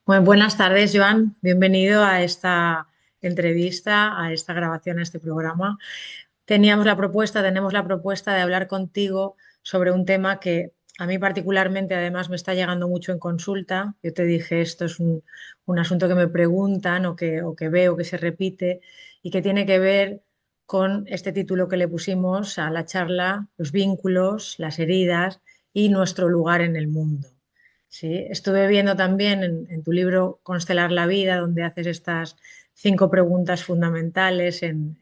Muy buenas tardes, Joan. Bienvenido a esta entrevista, a esta grabación, a este programa. Tenemos la propuesta de hablar contigo sobre un tema que a mí particularmente además me está llegando mucho en consulta. Yo te dije, esto es un asunto que me preguntan o que veo que se repite y que tiene que ver con este título que le pusimos a la charla, los vínculos, las heridas y nuestro lugar en el mundo. Sí, estuve viendo también en tu libro Constelar la vida, donde haces estas 5 preguntas fundamentales en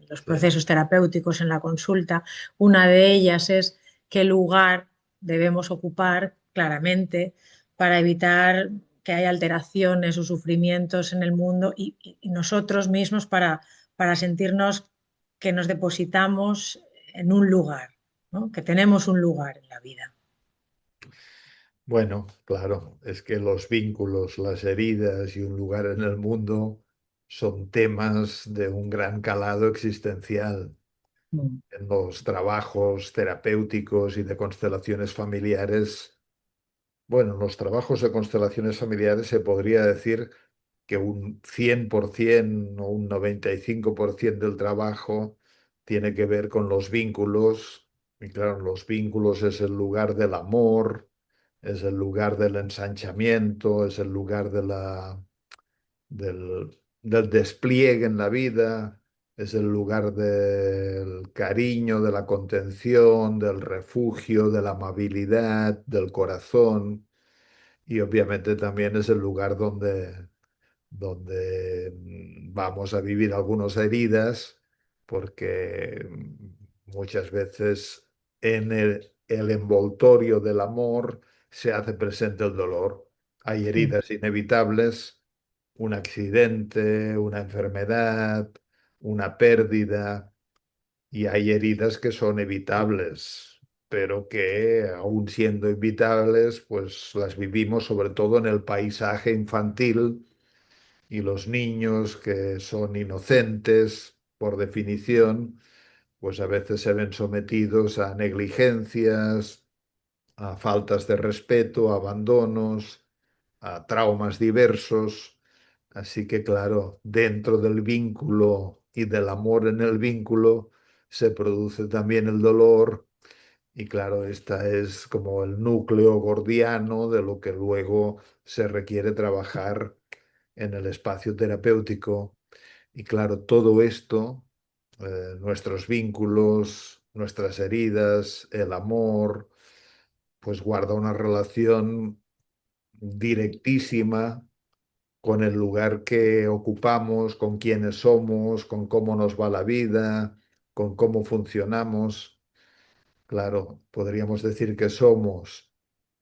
los Sí. procesos terapéuticos, en la consulta. Una de ellas es qué lugar debemos ocupar claramente para evitar que haya alteraciones o sufrimientos en el mundo y nosotros mismos para sentirnos que nos depositamos en un lugar, ¿no? Que tenemos un lugar en la vida. Bueno, claro, es que los vínculos, las heridas y un lugar en el mundo son temas de un gran calado existencial. Mm. En los trabajos terapéuticos y de constelaciones familiares, bueno, en los trabajos de constelaciones familiares se podría decir que un 100% o un 95% del trabajo tiene que ver con los vínculos. Y claro, los vínculos es el lugar del amor, es el lugar del ensanchamiento, es el lugar del despliegue en la vida, es el lugar del cariño, de la contención, del refugio, de la amabilidad, del corazón. Y obviamente también es el lugar donde vamos a vivir algunas heridas, porque muchas veces en el envoltorio del amor se hace presente el dolor. Hay Mm. heridas inevitables, un accidente, una enfermedad, una pérdida, y hay heridas que son evitables, pero que aún siendo evitables, pues las vivimos sobre todo en el paisaje infantil, y los niños que son inocentes, por definición, pues a veces se ven sometidos a negligencias, a faltas de respeto, a abandonos, a traumas diversos. Así que claro, dentro del vínculo y del amor en el vínculo se produce también el dolor. Y claro, esta es como el núcleo gordiano de lo que luego se requiere trabajar en el espacio terapéutico. Y claro, todo esto, nuestros vínculos, nuestras heridas, el amor, pues guarda una relación directísima con el lugar que ocupamos, con quiénes somos, con cómo nos va la vida, con cómo funcionamos. Claro, podríamos decir que somos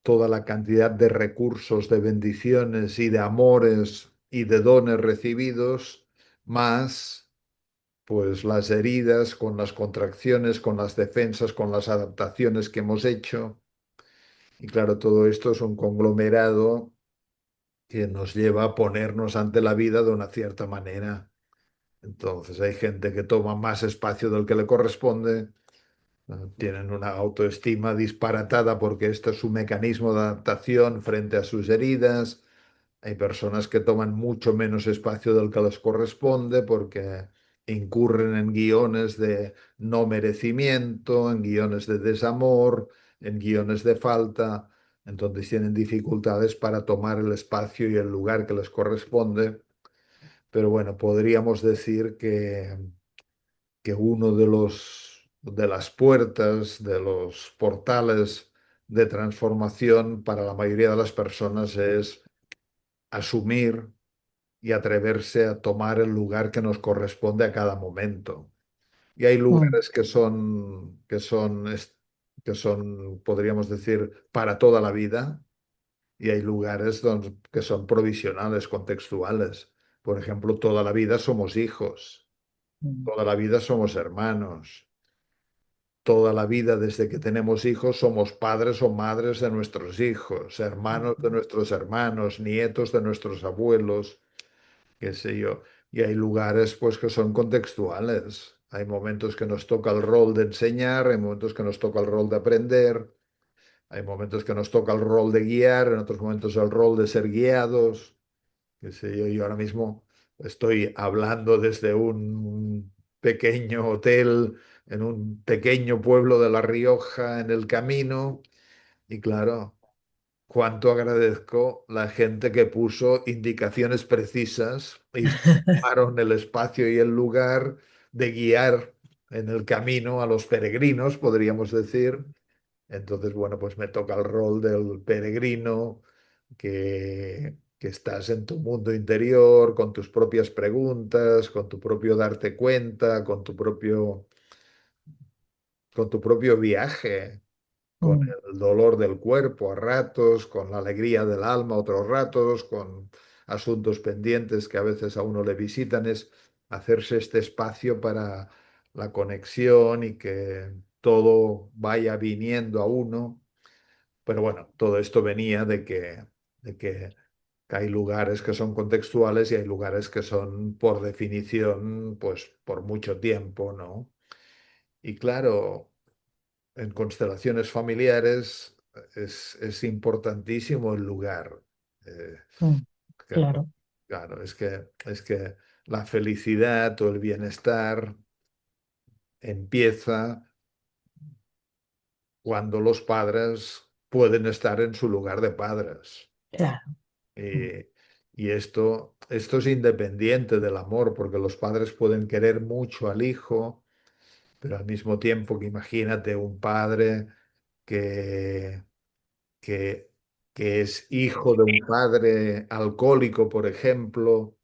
toda la cantidad de recursos, de bendiciones y de amores y de dones recibidos, más pues las heridas con las contracciones, con las defensas, con las adaptaciones que hemos hecho. Y claro, todo esto es un conglomerado que nos lleva a ponernos ante la vida de una cierta manera. Entonces hay gente que toma más espacio del que le corresponde, tienen una autoestima disparatada porque este es su mecanismo de adaptación frente a sus heridas. Hay personas que toman mucho menos espacio del que les corresponde porque incurren en guiones de no merecimiento, en guiones de desamor, en guiones de falta. Entonces tienen dificultades para tomar el espacio y el lugar que les corresponde. Pero bueno, podríamos decir que uno de las puertas, de los portales de transformación para la mayoría de las personas es asumir y atreverse a tomar el lugar que nos corresponde a cada momento. Y hay Mm. lugares que son, podríamos decir, para toda la vida, y hay lugares que son provisionales, contextuales. Por ejemplo, toda la vida somos hijos, Mm. toda la vida somos hermanos, toda la vida desde que tenemos hijos somos padres o madres de nuestros hijos, hermanos de nuestros hermanos, nietos de nuestros abuelos, qué sé yo. Y hay lugares pues que son contextuales. Hay momentos que nos toca el rol de enseñar, hay momentos que nos toca el rol de aprender, hay momentos que nos toca el rol de guiar, en otros momentos el rol de ser guiados. qué sé yo ahora mismo estoy hablando desde un pequeño hotel en un pequeño pueblo de La Rioja en el camino y claro, cuánto agradezco la gente que puso indicaciones precisas y se tomaron el espacio y el lugar de guiar en el camino a los peregrinos, podríamos decir. Entonces, bueno, pues me toca el rol del peregrino, que estás en tu mundo interior, con tus propias preguntas, con tu propio darte cuenta, con tu propio viaje, con Mm, el dolor del cuerpo a ratos, con la alegría del alma otros ratos, con asuntos pendientes que a veces a uno le visitan, es hacerse este espacio para la conexión y que todo vaya viniendo a uno. Pero bueno, todo esto venía de que hay lugares que son contextuales y hay lugares que son, por definición, pues por mucho tiempo, ¿no? Y claro, en constelaciones familiares es importantísimo el lugar. Eh, mm, claro, claro. claro, es que la felicidad o el bienestar empieza cuando los padres pueden estar en su lugar de padres. Claro. Mm. Y, y esto es independiente del amor, porque los padres pueden querer mucho al hijo, pero al mismo tiempo que imagínate un padre que, que, que es hijo de un padre alcohólico, por ejemplo,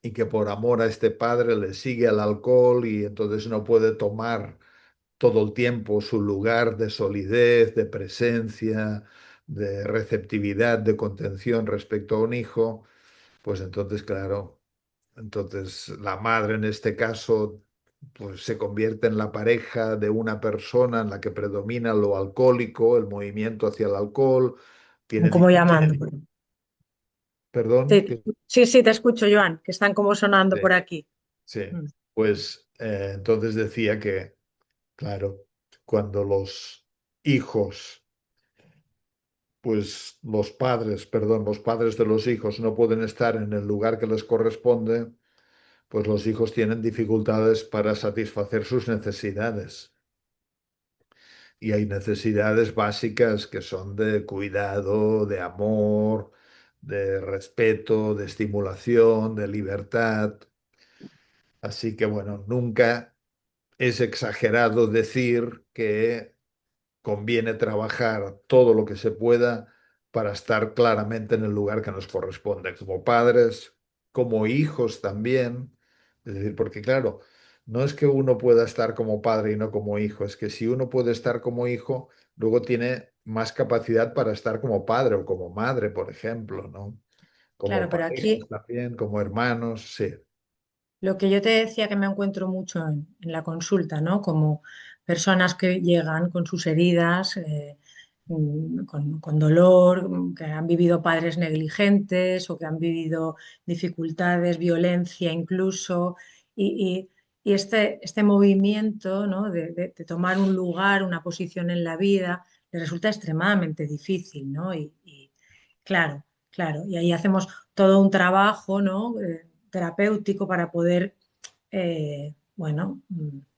y que por amor a este padre le sigue al alcohol y entonces no puede tomar todo el tiempo su lugar de solidez, de presencia, de receptividad, de contención respecto a un hijo, pues entonces, claro, entonces la madre en este caso pues se convierte en la pareja de una persona en la que predomina lo alcohólico, el movimiento hacia el alcohol, tiene Como llamando. perdón, Sí, sí, sí, te escucho, Joan, que están como sonando sí, por aquí. sí. Mm. Pues entonces decía que, claro, cuando los hijos pues los padres de los hijos no pueden estar en el lugar que les corresponde, pues los hijos tienen dificultades para satisfacer sus necesidades. Y hay necesidades básicas que son de cuidado, de amor, de respeto, de estimulación, de libertad. Así que bueno, nunca es exagerado decir que conviene trabajar todo lo que se pueda para estar claramente en el lugar que nos corresponde, como padres, como hijos también. Es decir, porque claro, no es que uno pueda estar como padre y no como hijo, es que si uno puede estar como hijo, luego tiene más capacidad para estar como padre o como madre, por ejemplo, ¿no? Como Claro, pero parejas aquí también, como hermanos, sí. lo que yo te decía que me encuentro mucho en la consulta, ¿no? Como personas que llegan con sus heridas, con dolor, que han vivido padres negligentes o que han vivido dificultades, violencia incluso, y, y este movimiento, ¿no? De tomar un lugar, una posición en la vida, les resulta extremadamente difícil, ¿no? Claro, claro, y ahí hacemos todo un trabajo, ¿no? Terapéutico para poder, bueno,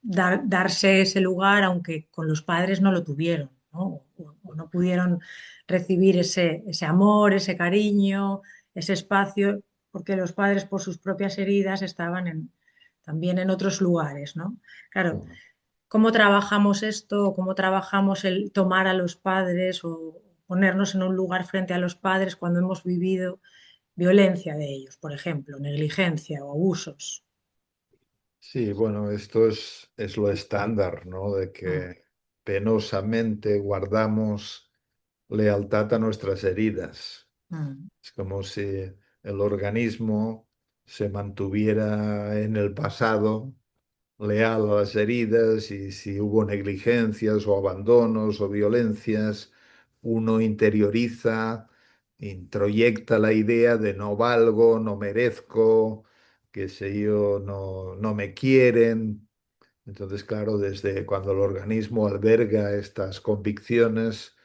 darse ese lugar, aunque con los padres no lo tuvieron, ¿no? O no pudieron recibir ese amor, ese cariño, ese espacio, porque los padres por sus propias heridas estaban también en otros lugares, ¿no? Claro, ¿cómo trabajamos esto? ¿Cómo trabajamos el tomar a los padres o ponernos en un lugar frente a los padres cuando hemos vivido violencia de ellos, por ejemplo, negligencia o abusos? Sí, bueno, esto es lo estándar, ¿no? De Mm, que penosamente guardamos lealtad a nuestras heridas. mm. Es como si el organismo se mantuviera en el pasado leal a las heridas y si hubo negligencias o abandonos o violencias, uno interioriza, introyecta la idea de no valgo, no merezco, qué sé yo, no me quieren. Entonces, claro, desde cuando el organismo alberga estas convicciones,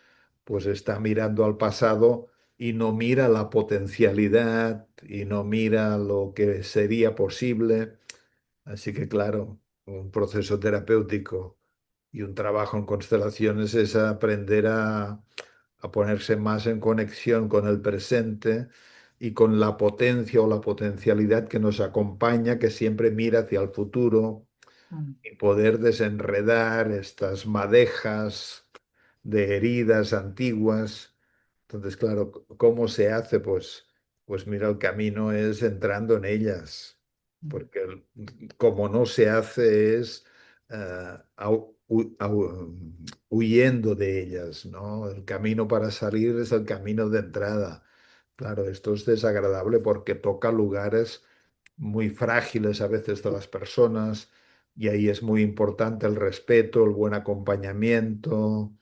pues está mirando al pasado y no mira la potencialidad y no mira lo que sería posible. Así que claro, un proceso terapéutico y un trabajo en constelaciones es aprender a ponerse más en conexión con el presente y con la potencia o la potencialidad que nos acompaña, que siempre mira hacia el futuro mm, y poder desenredar estas madejas de heridas antiguas. Entonces, claro, ¿cómo se hace? Pues mira, el camino es entrando en ellas, mm, porque como no se hace es huyendo de ellas, ¿no? El camino para salir es el camino de entrada. Claro, esto es desagradable porque toca lugares muy frágiles a veces de las personas y ahí es muy importante el respeto, el buen acompañamiento,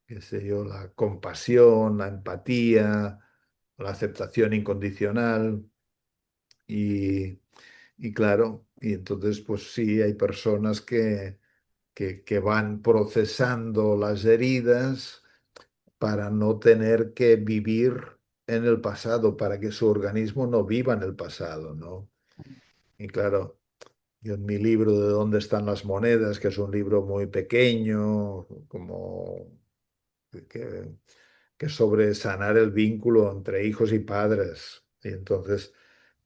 qué sé yo, la compasión, la empatía, la aceptación incondicional y, y claro, y entonces pues sí, hay personas que van procesando las heridas para no tener que vivir en el pasado, para que su organismo no viva en el pasado, ¿no? Y claro, yo en mi libro de ¿Dónde están las monedas?, que es un libro muy pequeño, como que, que es sobre sanar el vínculo entre hijos y padres. Y entonces,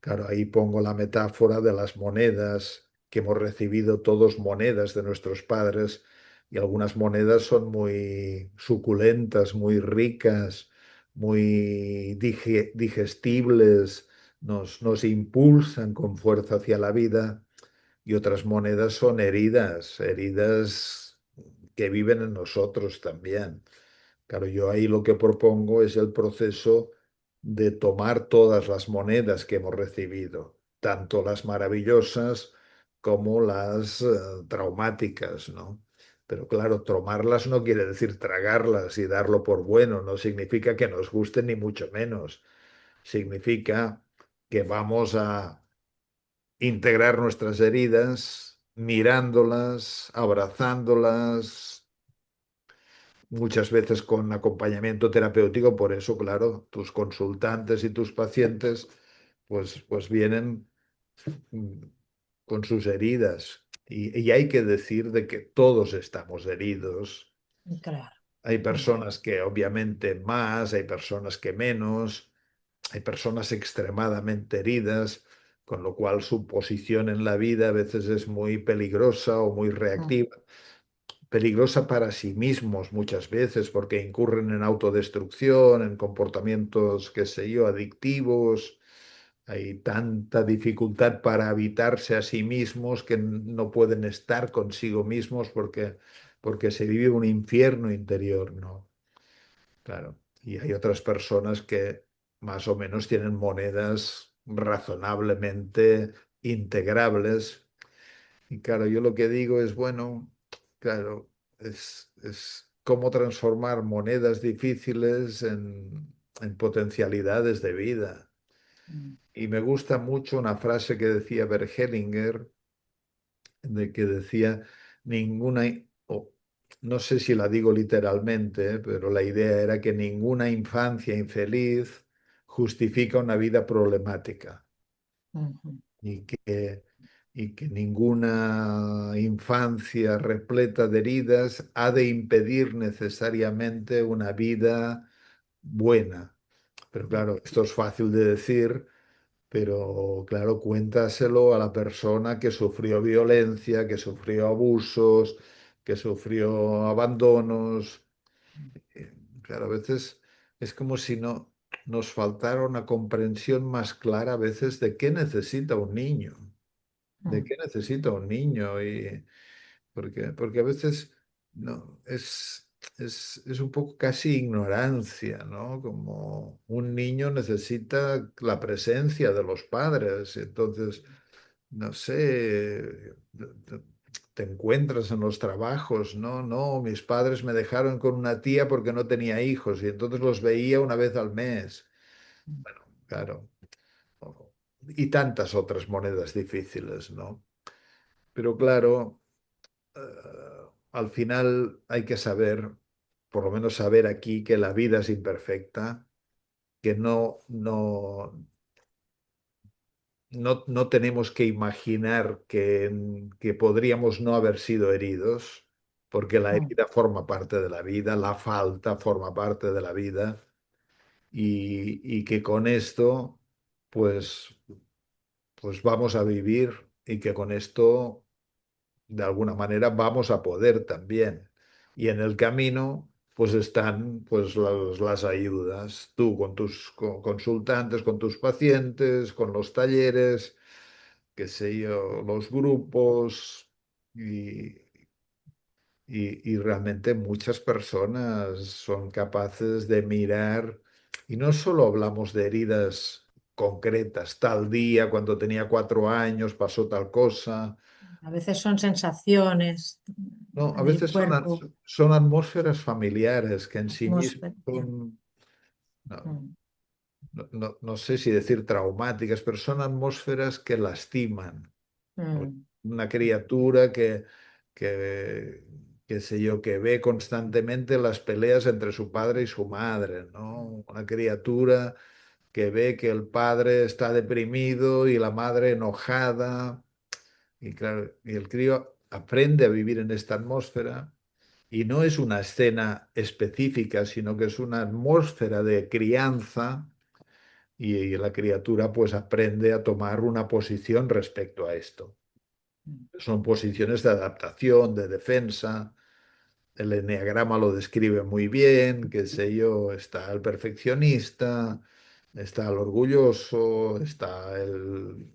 claro, ahí pongo la metáfora de las monedas, que hemos recibido todos monedas de nuestros padres, y algunas monedas son muy suculentas, muy ricas, muy digestibles, nos impulsan con fuerza hacia la vida, y otras monedas son heridas, heridas que viven en nosotros también. Claro, yo ahí lo que propongo es el proceso de tomar todas las monedas que hemos recibido, tanto las maravillosas como las traumáticas, ¿no? Pero claro, tomarlas no quiere decir tragarlas y darlo por bueno, no significa que nos gusten ni mucho menos. Significa que vamos a integrar nuestras heridas, mirándolas, abrazándolas, muchas veces con acompañamiento terapéutico. Por eso, claro, tus consultantes y tus pacientes pues vienen mm, con sus heridas. Y hay que decir de que todos estamos heridos. claro. Hay Mm, personas que obviamente más, hay personas que menos, hay personas extremadamente heridas, con lo cual su posición en la vida a veces es muy peligrosa o muy mm, reactiva, peligrosa para sí mismos muchas veces porque incurren en autodestrucción, en comportamientos, qué sé yo, adictivos. Hay tanta dificultad para habitarse a sí mismos que no pueden estar consigo mismos porque se vive un infierno interior, ¿no? Claro. Y hay otras personas que más o menos tienen monedas razonablemente integrables y claro, yo lo que digo es, bueno, claro, es cómo transformar monedas difíciles en potencialidades de vida. mm, Y me gusta mucho una frase que decía Bert Hellinger, de que decía, ninguna, o no sé si la digo literalmente, pero la idea era que ninguna infancia infeliz justifica una vida problemática ujú, y y que ninguna infancia repleta de heridas ha de impedir necesariamente una vida buena. Pero mm, claro, esto es fácil de decir, pero claro, cuéntaselo a la persona que sufrió violencia, que sufrió abusos, que sufrió abandonos. Claro, a veces es como si no nos faltara una comprensión más clara a veces de qué necesita un niño. ¿De mm, qué necesita un niño? Porque a veces no, es un poco casi ignorancia, ¿no? Como un niño necesita la presencia de los padres. Entonces, no sé, te encuentras en los trabajos, ¿no? No, mis padres me dejaron con una tía porque no tenía hijos y entonces los veía una vez al mes. mm, Bueno, claro. Y tantas otras monedas difíciles, ¿no? Pero claro, al final hay que saber, por lo menos saber aquí, que la vida es imperfecta, que no tenemos que imaginar que podríamos no haber sido heridos, porque la mm. herida forma parte de la vida, la falta forma parte de la vida, y que con esto, pues, pues vamos a vivir y que con esto, de alguna manera, vamos a poder también. Y en el camino, pues están pues las ayudas, tú con tus consultantes, con tus pacientes, con los talleres, qué sé yo, los grupos y, y realmente muchas personas son capaces de mirar y no solo hablamos de heridas concretas, tal día, cuando tenía 4 años, pasó tal cosa. A veces son sensaciones No, a en el veces cuerpo, son atmósferas familiares que en sí mismas atmósfera. Ya. son, no, Mm, no sé si decir traumáticas, pero son atmósferas que lastiman. mm, Una criatura que, qué sé yo, que ve constantemente las peleas entre su padre y su madre, ¿no? Una criatura que ve que el padre está deprimido y la madre enojada. Y claro, y el crío aprende a vivir en esta atmósfera. Y no es una escena específica, sino que es una atmósfera de crianza y la criatura pues aprende a tomar una posición respecto a esto. mm. Son posiciones de adaptación, de defensa. El eneagrama lo describe muy bien, qué sé yo, está el perfeccionista, está el orgulloso, está el,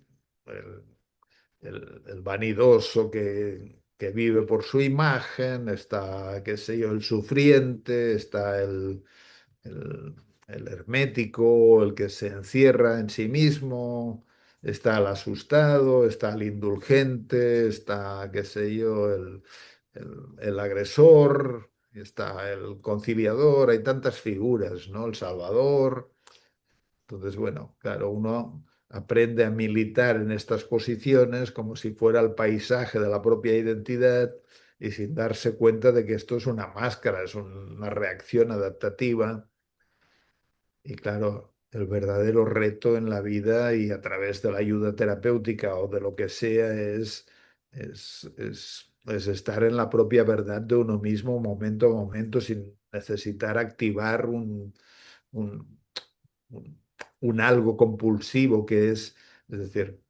el vanidoso que vive por su imagen, está, qué sé yo, el sufriente, está el, el hermético, el que se encierra en sí mismo, está el asustado, está el indulgente, está, qué sé yo, el agresor, está el conciliador, hay tantas figuras, ¿no? El salvador. Entonces, bueno, claro, uno aprende a militar en estas posiciones como si fuera el paisaje de la propia identidad y sin darse cuenta de que esto es una máscara, es una reacción adaptativa. Y claro, el verdadero reto en la vida y a través de la ayuda terapéutica o de lo que sea es estar en la propia verdad de uno mismo momento a momento sin necesitar activar un, un- un algo compulsivo que es decir,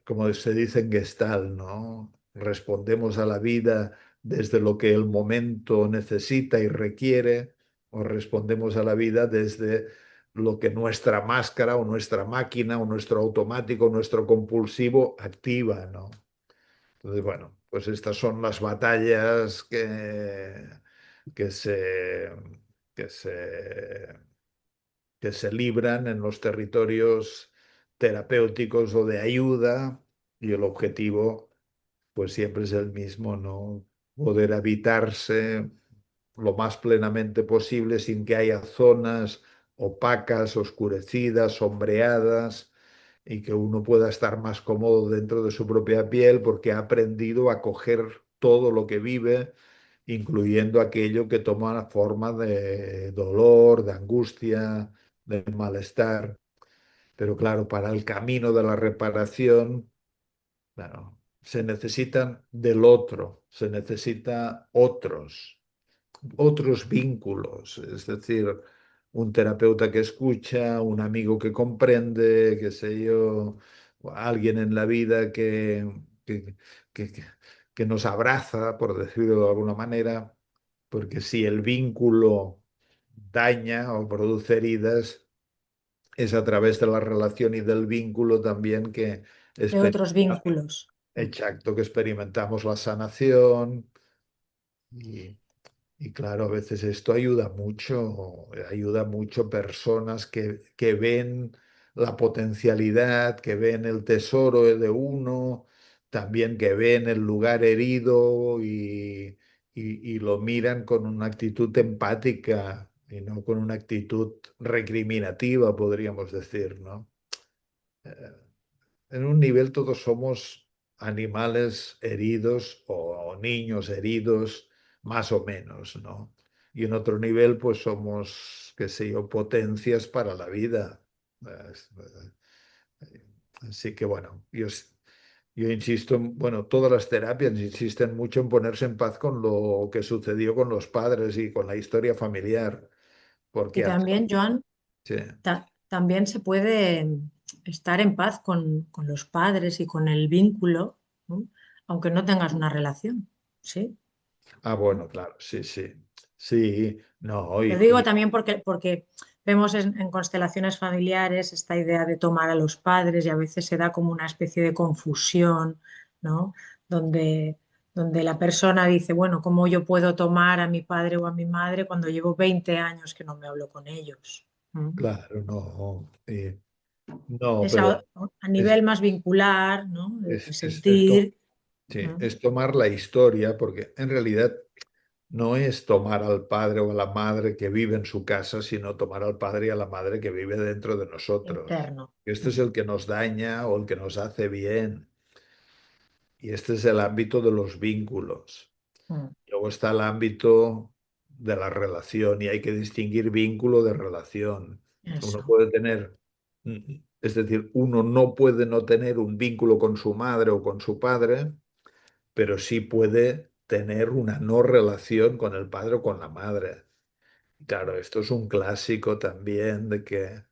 como se dice en Gestalt, ¿no? Respondemos a la vida desde lo que el momento necesita y requiere, o respondemos a la vida desde lo que nuestra máscara o nuestra máquina o nuestro automático, o nuestro compulsivo activa, ¿no? Entonces, bueno, pues estas son las batallas que se, que se que se libran en los territorios terapéuticos o de ayuda y el objetivo pues siempre es el mismo, ¿no? Poder habitarse lo más plenamente posible sin que haya zonas opacas, oscurecidas, sombreadas y que uno pueda estar más cómodo dentro de su propia piel porque ha aprendido a coger todo lo que vive, incluyendo aquello que toma forma de dolor, de angustia, de malestar. Pero claro, para el camino de la reparación, claro, se necesitan del otro, se necesita otros vínculos, es decir, un terapeuta que escucha, un amigo que comprende, qué sé yo, o alguien en la vida que, que- que- que nos abraza, por decirlo de alguna manera, porque si el vínculo daña o produce heridas, es a través de la relación y del vínculo también que De otros experimentamos, vínculos. exacto, que experimentamos la sanación. Y, y claro, a veces esto ayuda mucho personas que ven la potencialidad, que ven el tesoro de uno, también que ven el lugar herido y lo miran con una actitud empática y no con una actitud recriminativa, podríamos decir, ¿no? En un nivel todos somos animales heridos o niños heridos, más o menos, ¿no? y en otro nivel pues somos, qué sé yo, potencias para la vida. Es- Así que bueno, yo insisto, bueno, todas las terapias insisten mucho en ponerse en paz con lo que sucedió con los padres y con la historia familiar, Y porque también, Joan, sí. también se puede estar en paz con los padres y con el vínculo, ¿no? Aunque no tengas una relación, ¿sí? Ah, bueno, claro, sí, sí. Sí, no, Lo digo también porque vemos en constelaciones familiares esta idea de tomar a los padres y a veces se da como una especie de confusión, ¿no? Donde, donde la persona dice, bueno, ¿cómo yo puedo tomar a mi padre o a mi madre cuando llevo 20 años que no me hablo con ellos? ¿Mm? claro, no. No, Es pero a es, nivel más vincular, ¿no? De esto, sentir. sí, ¿Mm? es tomar la historia, porque en realidad no es tomar al padre o a la madre que vive en su casa, sino tomar al padre y a la madre que vive dentro de nosotros. Interno. Este es Mm, el que nos daña o el que nos hace bien. Y este es el ámbito de los vínculos. mm. Luego está el ámbito de la relación y hay que distinguir vínculo de relación. Uno Eso. puede tener, es decir, uno no puede no tener un vínculo con su madre o con su padre, pero sí puede tener una no relación con el padre o con la madre. Claro, esto es un clásico también de que,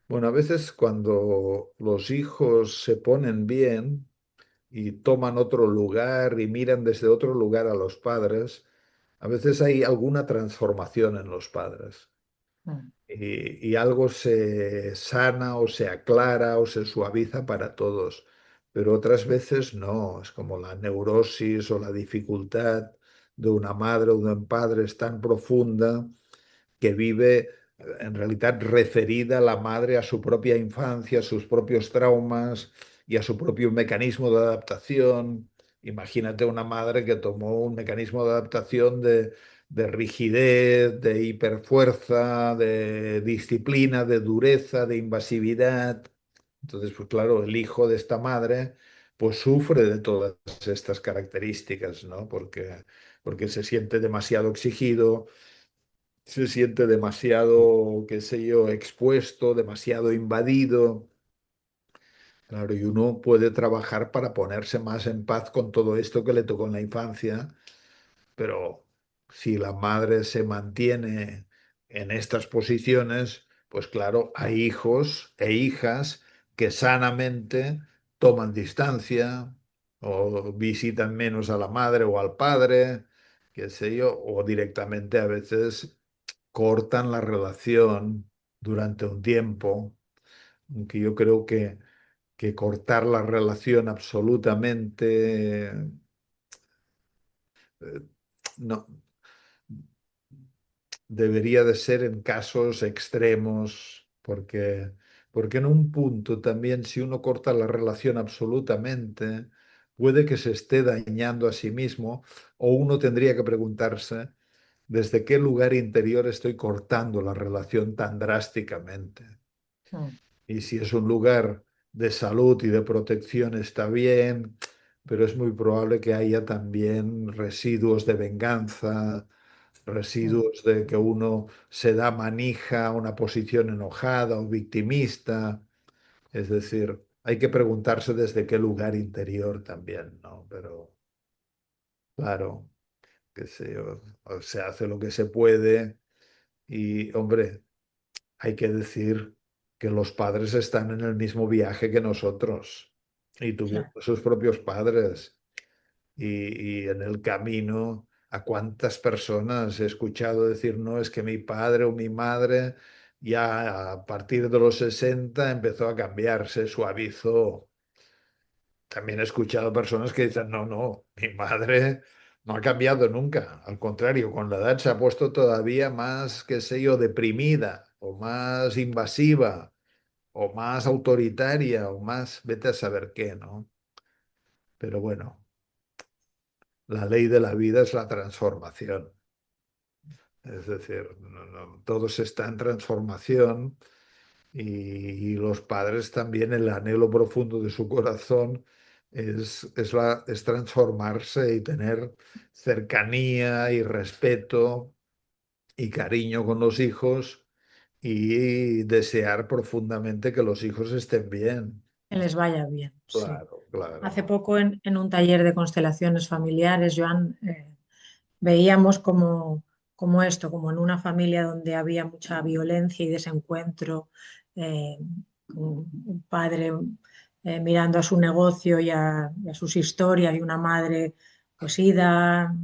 bueno, a veces cuando los hijos se ponen bien y toman otro lugar y miran desde otro lugar a los padres, a veces hay alguna transformación en los padres Mm, y algo se sana o se aclara o se suaviza para todos, pero otras veces no, es como la neurosis o la dificultad de una madre o de un padre es tan profunda que vive en realidad referida la madre a su propia infancia, a sus propios traumas y a su propio mecanismo de adaptación. Imagínate una madre que tomó un mecanismo de adaptación de rigidez, de hiperfuerza, de disciplina, de dureza, de invasividad. Entonces, pues claro, el hijo de esta madre pues sufre de todas estas características, ¿no? Porque se siente demasiado exigido, se siente demasiado, qué sé yo, expuesto, demasiado invadido. Claro, y uno puede trabajar para ponerse más en paz con todo esto que le tocó en la infancia, pero si la madre se mantiene en estas posiciones, pues claro, hay hijos e hijas que sanamente toman distancia o visitan menos a la madre o al padre, qué sé yo, o directamente a veces cortan la relación durante un tiempo, aunque yo creo que cortar la relación absolutamente no debería de ser en casos extremos, porque en un punto también si uno corta la relación absolutamente, puede que se esté dañando a sí mismo o uno tendría que preguntarse desde qué lugar interior estoy cortando la relación tan drásticamente. mm, Y si es un lugar de salud y de protección está bien, pero es muy probable que haya también residuos de venganza, mm. residuos de que uno se da manija a una posición enojada o victimista. Es decir, hay que preguntarse desde qué lugar interior también, ¿no? Pero claro, que se hace lo que se puede y, hombre, hay que decir que los padres están en el mismo viaje que nosotros y tuvieron Claro. sus propios padres y en el camino a cuántas personas he escuchado decir, no, es que mi padre o mi madre ya a partir de los 60 empezó a cambiarse, suavizó. También he escuchado personas que dicen, no, no, mi madre no ha cambiado nunca. Al contrario, con la edad se ha puesto todavía más, qué sé yo, deprimida o más invasiva o más autoritaria o más, vete a saber qué, ¿no? Pero bueno, la ley de la vida es la transformación. Es decir, todo se está en transformación y los padres también, el anhelo profundo de su corazón es transformarse y tener cercanía y respeto. y cariño con los hijos y desear profundamente que los hijos estén bien. que les vaya bien, sí. Claro, claro. Hace poco en un taller de constelaciones familiares, Joan, veíamos como esto, como en una familia donde había mucha violencia y desencuentro, eh, un padre mirando a su negocio y a sus historias y una madre pues ida,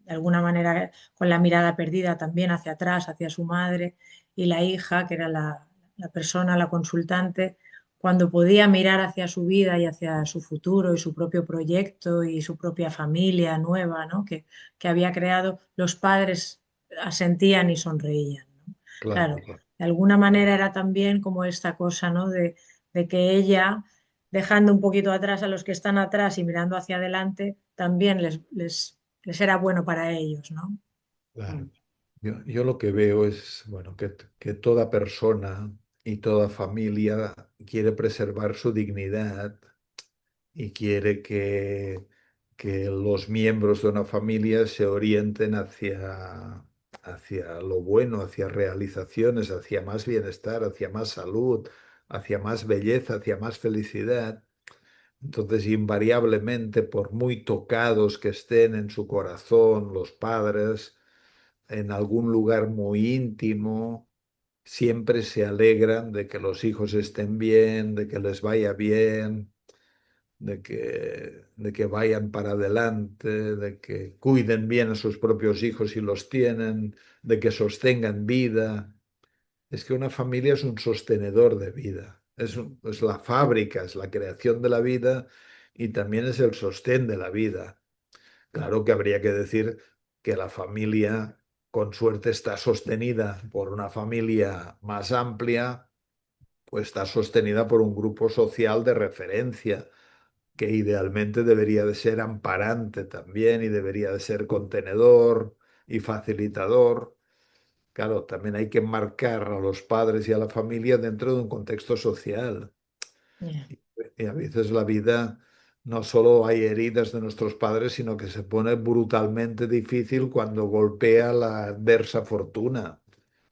de alguna manera con la mirada perdida también hacia atrás, hacia su madre, y la hija, que era la persona, la consultante, cuando podía mirar hacia su vida y hacia su futuro y su propio proyecto y su propia familia nueva, ¿no? Que había creado, los padres asentían y sonreían, ¿no? Claro, Claro, claro. de alguna manera era también como esta cosa, ¿no? De que ella, dejando un poquito atrás a los que están atrás y mirando hacia adelante, también les era bueno para ellos, ¿no? Claro. Yo lo que veo es, bueno, que toda persona y toda familia quiere preservar su dignidad y quiere que los miembros de una familia se orienten hacia lo bueno, hacia realizaciones, hacia más bienestar, hacia más salud, hacia más belleza, hacia más felicidad. Entonces, invariablemente, por muy tocados que estén en su corazón los padres, en algún lugar muy íntimo, siempre se alegran de que los hijos estén bien, de que les vaya bien, de que vayan para adelante, de que cuiden bien a sus propios hijos si los tienen, de que sostengan vida. Es que una familia es un sostenedor de vida, es la fábrica, es la creación de la vida y también es el sostén de la vida. Claro que habría que decir que la familia, con suerte, está sostenida por una familia más amplia, pues está sostenida por un grupo social de referencia, que idealmente debería de ser amparante también y debería de ser contenedor y facilitador. Claro, también hay que marcar a los padres y a la familia dentro de un contexto social. Yeah. Y a veces la vida no solo hay heridas de nuestros padres, sino que se pone brutalmente difícil cuando golpea la adversa fortuna.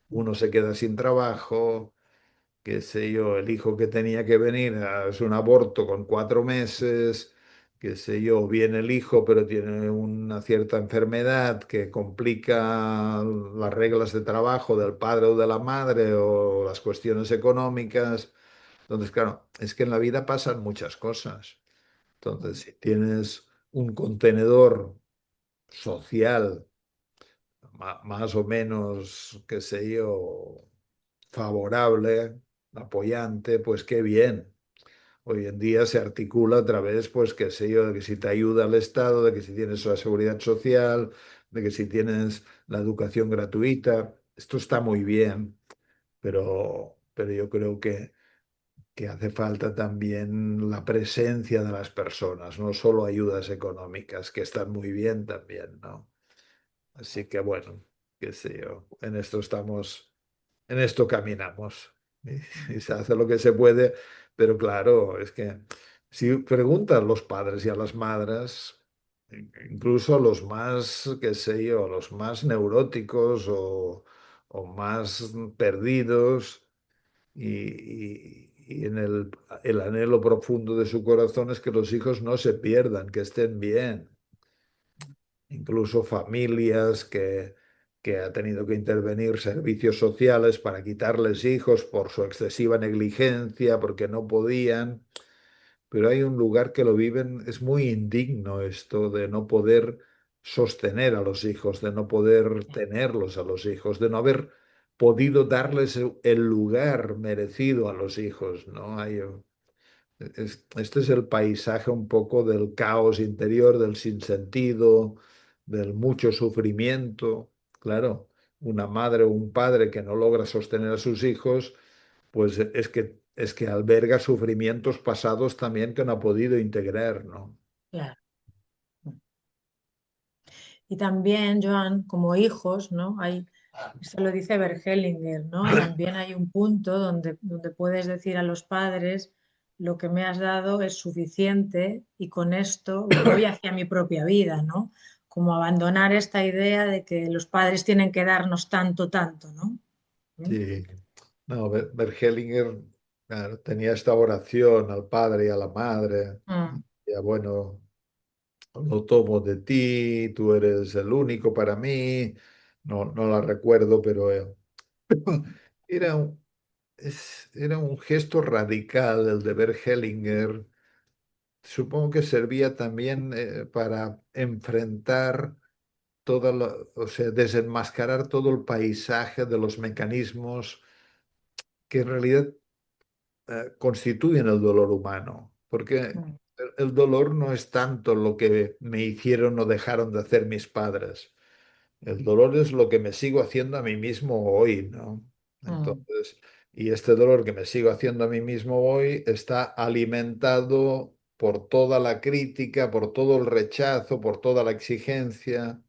Uno se queda sin trabajo, qué sé yo, el hijo que tenía que venir es un aborto con 4 meses, qué sé yo, viene el hijo pero tiene una cierta enfermedad que complica las reglas de trabajo del padre o de la madre o las cuestiones económicas. Entonces, claro, es que en la vida pasan muchas cosas. Entonces, si tienes un contenedor social más o menos, qué sé yo, favorable, apoyante, pues qué bien. Hoy en día se articula a través, pues qué sé yo, de que si te ayuda el Estado, de que si tienes la seguridad social, de que si tienes la educación gratuita. Esto está muy bien, pero yo creo que hace falta también la presencia de las personas, no solo ayudas económicas, que están muy bien también, ¿no? Así que bueno, qué sé yo, en esto estamos, en esto caminamos y se hace lo que se puede, pero claro, es que si preguntan los padres y a las madres, incluso a los más, qué sé yo, los más neuróticos o más perdidos, y en el anhelo profundo de su corazón es que los hijos no se pierdan, que estén bien. Incluso familias que ha tenido que intervenir servicios sociales para quitarles hijos por su excesiva negligencia, porque no podían. Pero hay un lugar que lo viven, es muy indigno esto de no poder sostener a los hijos, de no poder tenerlos a los hijos, de no haber podido darles el lugar merecido a los hijos, ¿no? Este es el paisaje un poco del caos interior, del sinsentido, del mucho sufrimiento. Claro, una madre o un padre que no logra sostener a sus hijos, pues es que alberga sufrimientos pasados también que no ha podido integrar, ¿no? Claro. Y también, Joan, como hijos, ¿no? Esto lo dice Bert Hellinger, ¿no? También hay un punto donde puedes decir a los padres, lo que me has dado es suficiente y con esto voy hacia mi propia vida, ¿no? como abandonar esta idea de que los padres tienen que darnos tanto, tanto, ¿no? ¿Mm? Sí. No, Bergelinger, claro, tenía esta oración al padre y a la madre. Mm, Ya bueno, lo tomo de ti, tú eres el único para mí. No, no la recuerdo, pero era un, era un gesto radical el de Bergelinger. Supongo que servía también para enfrentar o sea, desenmascarar todo el paisaje de los mecanismos que en realidad constituyen el dolor humano, porque mm, el dolor no es tanto lo que me hicieron o dejaron de hacer mis padres. El dolor es lo que me sigo haciendo a mí mismo hoy, ¿no? mm, Entonces, y este dolor que me sigo haciendo a mí mismo hoy está alimentado por toda la crítica, por todo el rechazo, por toda la exigencia.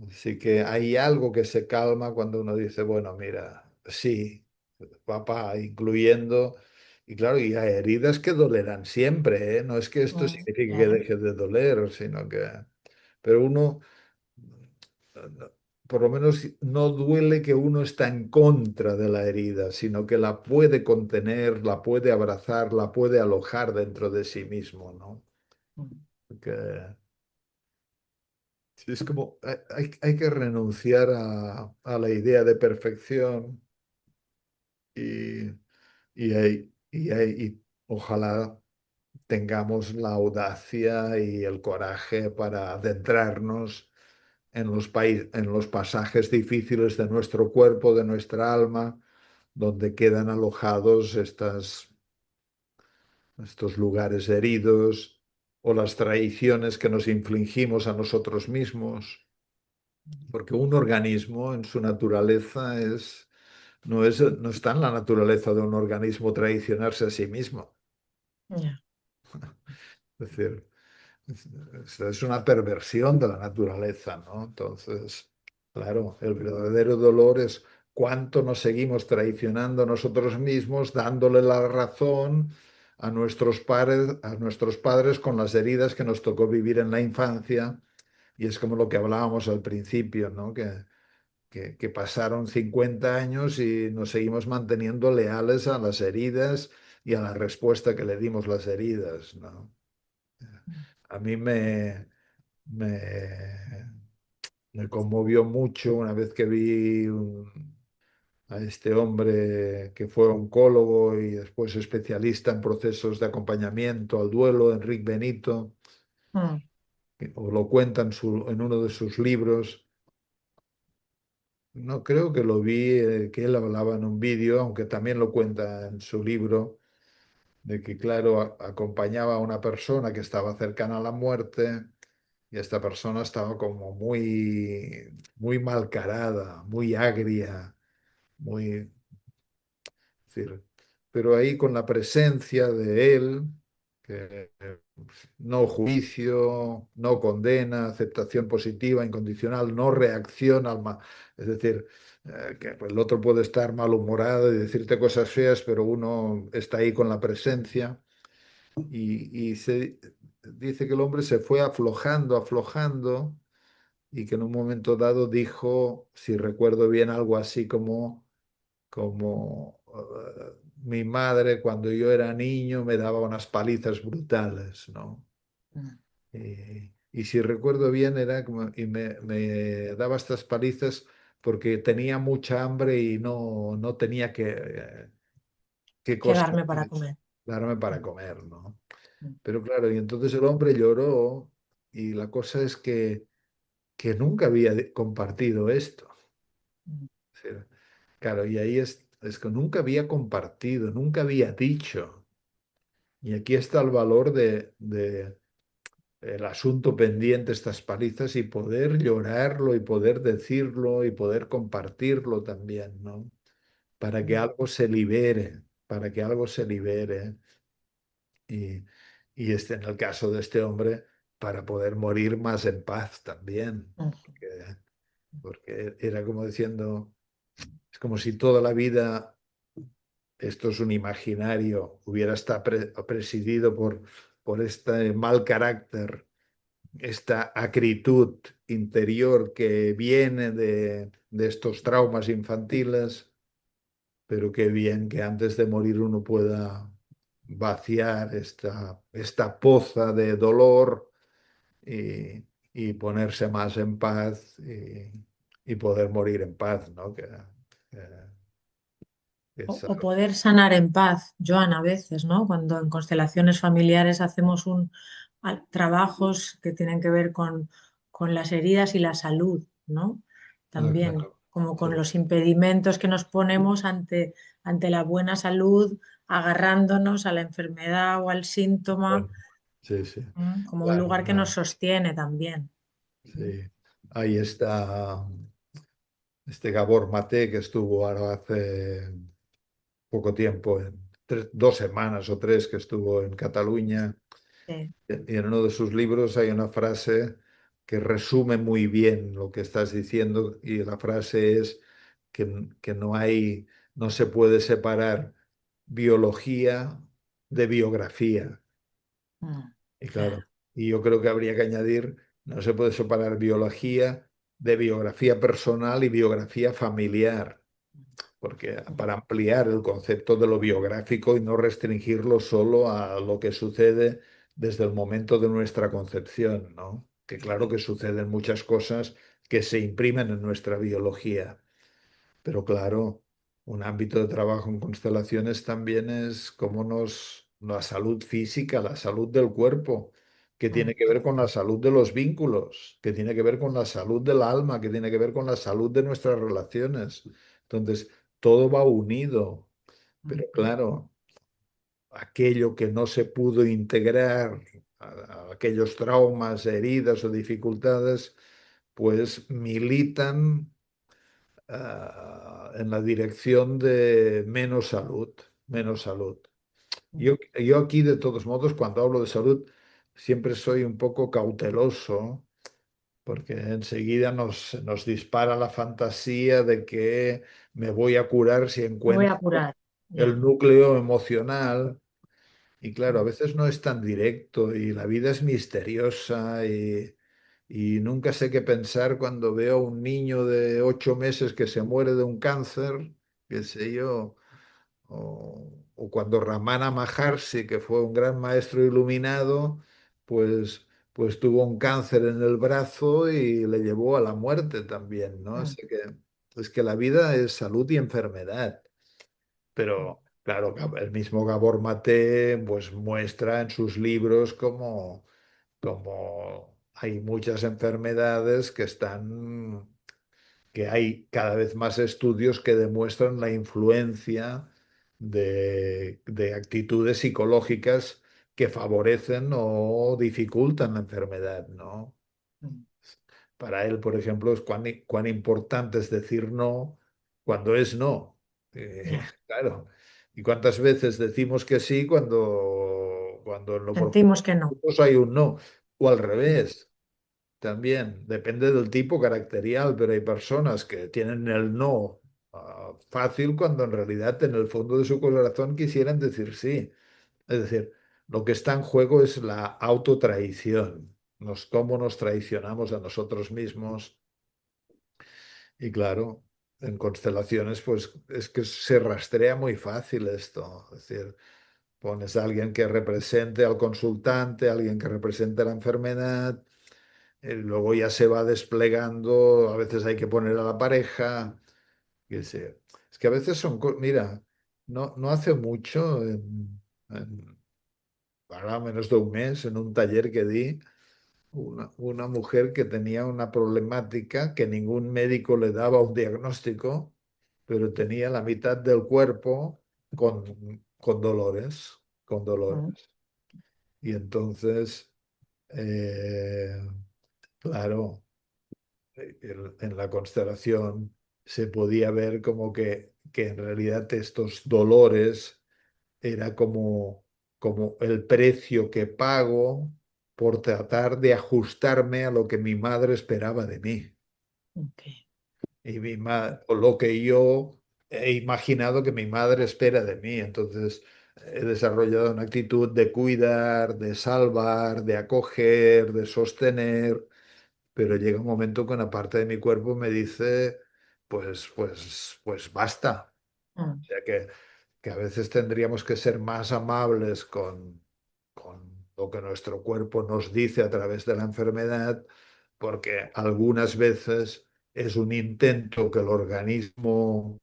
Así que hay algo que se calma cuando uno dice, bueno, mira, sí, papá, incluyendo, y claro, y hay heridas que dolerán siempre, ¿eh? No es que esto signifique que claro. deje de doler, sino que, pero uno, por lo menos no duele que uno está en contra de la herida, sino que la puede contener, la puede abrazar, la puede alojar dentro de sí mismo, ¿no? Mm, Porque sí, es como, hay que renunciar a la idea de perfección y, y ojalá tengamos la audacia y el coraje para adentrarnos en en los pasajes difíciles de nuestro cuerpo, de nuestra alma, donde quedan alojados estos lugares heridos o las traiciones que nos infligimos a nosotros mismos. Porque un organismo en su naturaleza no está en la naturaleza de un organismo traicionarse a sí mismo. ya, Es decir, es una perversión de la naturaleza, ¿no? Entonces, claro, el verdadero dolor es cuánto nos seguimos traicionando a nosotros mismos, dándole la razón a nuestros padres con las heridas que nos tocó vivir en la infancia. Y es como lo que hablábamos al principio, ¿no? Que pasaron 50 años y nos seguimos manteniendo leales a las heridas y a la respuesta que le dimos las heridas, ¿no? A mí me, me conmovió mucho una vez que vi a este hombre que fue oncólogo y después especialista en procesos de acompañamiento al duelo, Enrique Benito, mm, o lo cuenta en uno de sus libros. No creo que lo vi, que él hablaba en un vídeo, aunque también lo cuenta en su libro, de que, claro, acompañaba a una persona que estaba cercana a la muerte y esta persona estaba como muy malcarada, muy agria, muy, es decir, pero ahí con la presencia de él, que no juicio, no condena, aceptación positiva, incondicional, no reacción Es decir, que pues, el otro puede estar malhumorado y decirte cosas feas, pero uno está ahí con la presencia y se dice que el hombre se fue aflojando, aflojando y que en un momento dado dijo, si recuerdo bien, algo así como mi madre cuando yo era niño me daba unas palizas brutales, ¿no? mm, Y si recuerdo bien, era como, me daba estas palizas porque tenía mucha hambre y no tenía que cosa quedarme para comer. darme para Mm, comer, ¿no? mm, Pero claro, y entonces el hombre lloró y la cosa es que nunca había compartido esto. mm, Es decir, claro, y ahí es que nunca había compartido, nunca había dicho. Y aquí está el valor de el asunto pendiente, estas palizas, y poder llorarlo y poder decirlo y poder compartirlo también, ¿no? Para que mm, algo se libere, para que algo se libere. Y, y en el caso de este hombre, para poder morir más en paz también. mm, Porque era como diciendo, es como si toda la vida, esto es un imaginario, hubiera estado presidido por este mal carácter esta acritud interior que viene de estos traumas infantiles, pero qué bien que antes de morir uno pueda vaciar esta poza de dolor y ponerse más en paz y poder morir en paz, ¿no? Que- que O, es o poder sanar en paz, Joan, a veces, ¿no? Cuando en constelaciones familiares hacemos trabajos que tienen que ver con las heridas y la salud, ¿no? También, claro, como con sí, los impedimentos que nos ponemos ante la buena salud, agarrándonos a la enfermedad o al síntoma, bueno, sí, sí, como un claro, lugar que nos no, sostiene también. sí. Ahí está este Gabor Maté que estuvo ahora hace poco tiempo, 2 semanas o 3 que estuvo en Cataluña. Sí. Y en uno de sus libros hay una frase que resume muy bien lo que estás diciendo y la frase es que no se puede separar biología de biografía. Y Claro. claro, y yo creo que habría que añadir, no se puede separar biología de biografía personal y biografía familiar, porque para ampliar el concepto de lo biográfico y no restringirlo solo a lo que sucede desde el momento de nuestra concepción, ¿no? Que claro que suceden muchas cosas que se imprimen en nuestra biología, pero claro, un ámbito de trabajo en constelaciones también es la salud física, la salud del cuerpo, que tiene que ver con la salud de los vínculos, que tiene que ver con la salud del alma, que tiene que ver con la salud de nuestras relaciones. Entonces, todo va unido, pero claro, aquello que no se pudo integrar, a aquellos traumas, heridas o dificultades, pues militan en la dirección de menos salud, menos salud. Yo aquí, de todos modos, cuando hablo de salud, siempre soy un poco cauteloso, porque enseguida nos dispara la fantasía de que me voy a curar si Me voy encuentro a curar. el Ya. núcleo emocional. Y claro, a veces no es tan directo y la vida es misteriosa y nunca sé qué pensar cuando veo a un niño de 8 meses que se muere de un cáncer, qué sé yo, o cuando Ramana Maharshi, que fue un gran maestro iluminado, pues, pues tuvo un cáncer en el brazo y le llevó a la muerte también, ¿no? Así que es que la vida es salud y enfermedad. Pero claro, el mismo Gabor Maté pues muestra en sus libros como hay muchas enfermedades que hay cada vez más estudios que demuestran la influencia de actitudes psicológicas que favorecen o dificultan la enfermedad, ¿no? Para él, por ejemplo, es cuán importante es decir no cuando es no. Ya. Claro. ¿Y cuántas veces decimos que sí cuando en lo profundo Sentimos que no. hay un no? O al revés, también. Depende del tipo caracterial, pero hay personas que tienen el no fácil cuando en realidad en el fondo de su corazón quisieran decir sí. Es decir, lo que está en juego es la autotraición, cómo nos traicionamos a nosotros mismos. Y claro, en constelaciones, pues es que se rastrea muy fácil esto. Es decir, pones a alguien que represente al consultante, alguien que represente la enfermedad, y luego ya se va desplegando, a veces hay que poner a la pareja. Qué sé. Es que a veces mira, no hace mucho, ahora menos de un mes, en un taller que di, una mujer que tenía una problemática que ningún médico le daba un diagnóstico, pero tenía la mitad del cuerpo con dolores, con dolores. Y entonces, eh, claro, en la constelación se podía ver como que en realidad estos dolores era como el precio que pago por tratar de ajustarme a lo que mi madre esperaba de mí Ok. o lo que yo he imaginado que mi madre espera de mí. Entonces, he desarrollado una actitud de cuidar, de salvar, de acoger, de sostener, pero llega un momento que una parte de mi cuerpo me dice, pues basta. mm, O sea que a veces tendríamos que ser más amables con lo que nuestro cuerpo nos dice a través de la enfermedad, porque algunas veces es un intento que el organismo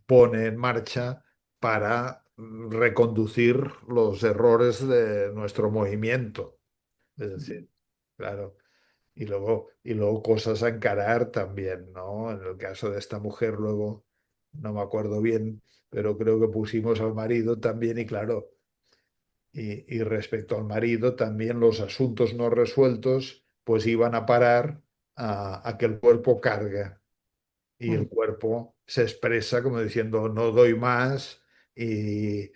pone en marcha para reconducir los errores de nuestro movimiento. Es decir, claro. Y luego cosas a encarar también, ¿no? En el caso de esta mujer, luego, no me acuerdo bien, pero creo que pusimos al marido también, y claro, y respecto al marido, también los asuntos no resueltos, pues iban a parar a que el cuerpo carga. Y el mm. cuerpo se expresa como diciendo, no doy más, y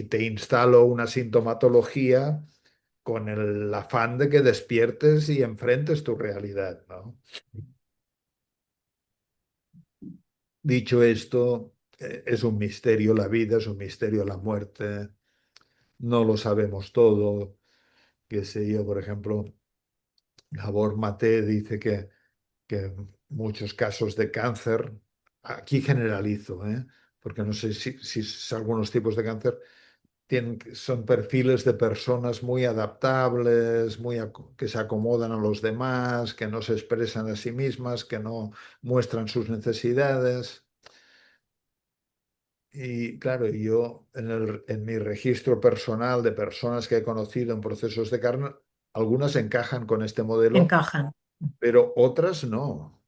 te instalo una sintomatología con el afán de que despiertes y enfrentes tu realidad, ¿no? Dicho esto, es un misterio la vida, es un misterio la muerte, no lo sabemos todo. Qué sé yo, por ejemplo, Gabor Maté dice que muchos casos de cáncer, aquí generalizo, porque no sé si algunos tipos de cáncer son perfiles de personas muy adaptables, que se acomodan a los demás, que no se expresan a sí mismas, que no muestran sus necesidades. Y claro, yo en mi registro personal de personas que he conocido en procesos de carne, algunas encajan con este modelo, Encajan. pero otras no.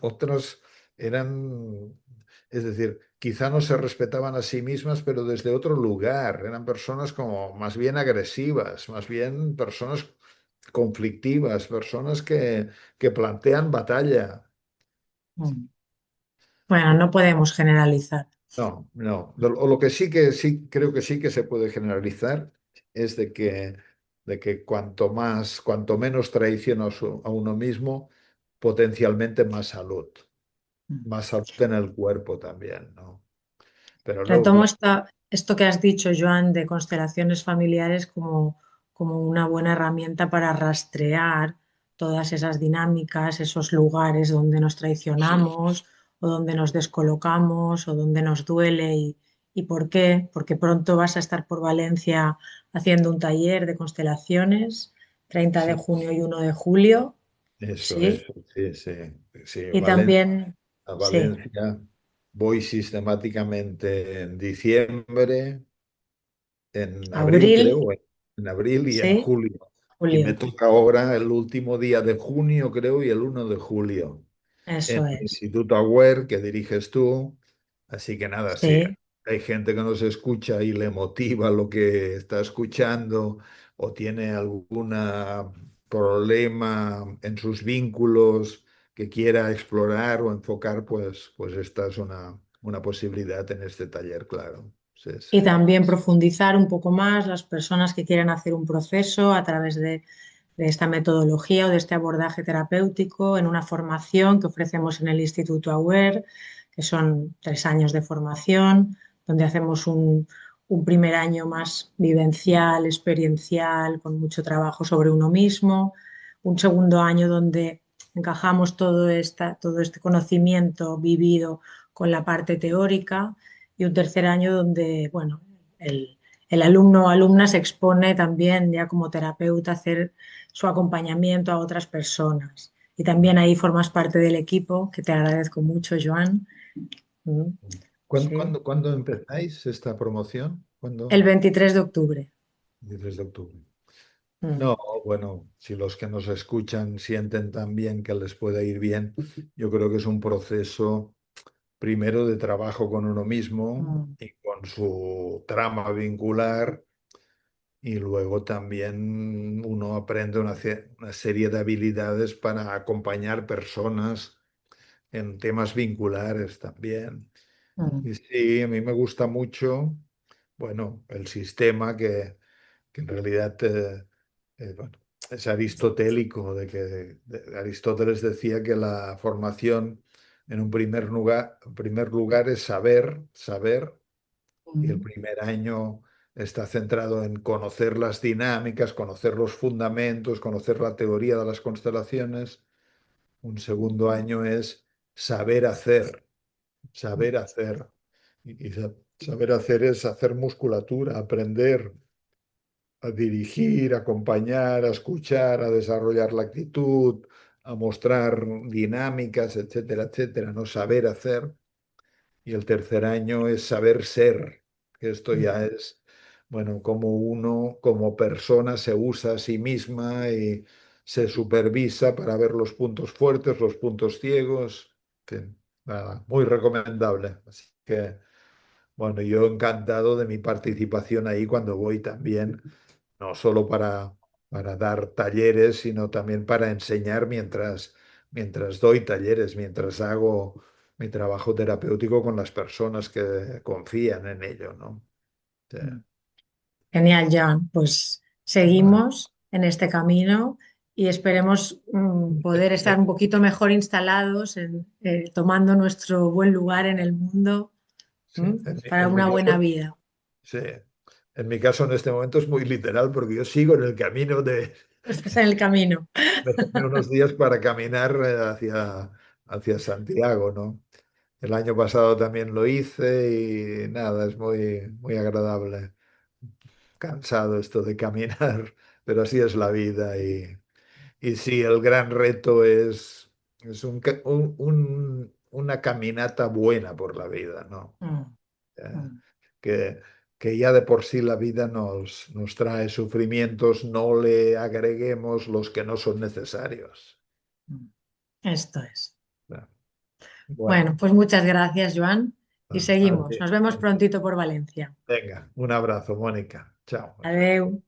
Otras eran, es decir, quizá no se respetaban a sí mismas, pero desde otro lugar. Eran personas como más bien agresivas, más bien personas conflictivas, personas que plantean batalla. Mm. Bueno, no podemos generalizar. No, no. Lo que sí creo que sí que se puede generalizar es de que cuanto menos traición a uno mismo, potencialmente Mm. más salud en el cuerpo también, ¿no? Pero luego, Retomo claro, esto que has dicho, Joan, de constelaciones familiares como una buena herramienta para rastrear todas esas dinámicas, esos lugares donde nos traicionamos o donde nos descolocamos o donde nos duele y por qué. Porque pronto vas a estar por Valencia haciendo un taller de constelaciones, 30 de sí, junio y 1 de julio, ¿sí? eso, sí, sí, sí, Y también, A sí, Valencia voy sistemáticamente en diciembre, en abril, abril, creo, en abril y en sí, julio. Y me julio, toca ahora el último día de junio, creo, y el 1 de julio, en eso el es. Instituto Aware que diriges tú. Así que nada, sí, Sí. hay gente que nos escucha y le motiva lo que está escuchando, o tiene algún problema en sus vínculos que quiera explorar o enfocar, pues esta es una posibilidad en este taller, claro. Sí, sí. Y también profundizar un poco más las personas que quieren hacer un proceso a través de esta metodología o de este abordaje terapéutico en una formación que ofrecemos en el Instituto Aware, que son 3 años de formación, donde hacemos un primer año más vivencial, experiencial, con mucho trabajo sobre uno mismo, un segundo año donde encajamos todo este conocimiento vivido con la parte teórica y un tercer año donde, bueno, el alumno o alumna se expone también ya como terapeuta a hacer su acompañamiento a otras personas. Y también ahí formas parte del equipo, que te agradezco mucho, Joan. Mm, ¿Cuándo, sí. cuándo, cuándo empezáis esta promoción? El ¿Cuándo? 23 de octubre. 10 de octubre. Mm, No, bueno, si los que nos escuchan sienten también que les puede ir bien, yo creo que es un proceso primero de trabajo con uno mismo mm, y con su trama vincular, y luego también uno aprende una serie de habilidades para acompañar personas en temas vinculares también. mm, Y sí, a mí me gusta mucho, bueno, el sistema que en realidad bueno, es aristotélico, Aristóteles decía que la formación en un primer lugar es saber, saber Y el Mm, primer año está centrado en conocer las dinámicas, conocer los fundamentos, conocer la teoría de las constelaciones. Un segundo año es saber hacer, saber hacer. Saber hacer es hacer musculatura, aprender a dirigir, a acompañar, a escuchar, a desarrollar la actitud, a mostrar dinámicas, etcétera, etcétera. No saber hacer. Y el tercer año es saber ser, que esto mm, ya es, bueno, cómo uno como persona se usa a sí misma y se supervisa para ver los puntos fuertes, los puntos ciegos. En fin, nada, muy recomendable. Así que, bueno, yo encantado de mi participación ahí cuando voy también, no solo para dar talleres, sino también para enseñar mientras doy talleres, mientras hago mi trabajo terapéutico con las personas que confían en ello, ¿no? Sí. mm. Genial, Joan. Pues Bueno, seguimos en este camino y esperemos poder estar un poquito mejor instalados tomando nuestro buen lugar en el mundo, sí, para en mi una buena caso, vida. sí. En mi caso en este momento es muy literal porque yo sigo en el camino Estás en el camino. de unos días para caminar hacia Santiago, ¿no? El año pasado también lo hice y nada, es muy, muy agradable. Cansado esto de caminar, pero así es la vida. Y sí, el gran reto es una caminata buena por la vida, ¿no? Mm, Eh, mm, que, que ya de por sí la vida nos trae sufrimientos, no le agreguemos los que no son necesarios. mm. Esto es. Bueno, Bueno, pues muchas gracias, Joan, y a seguimos. ti, Nos vemos a ti. prontito por Valencia. Venga, un abrazo, Mónica. Chao. Adeu.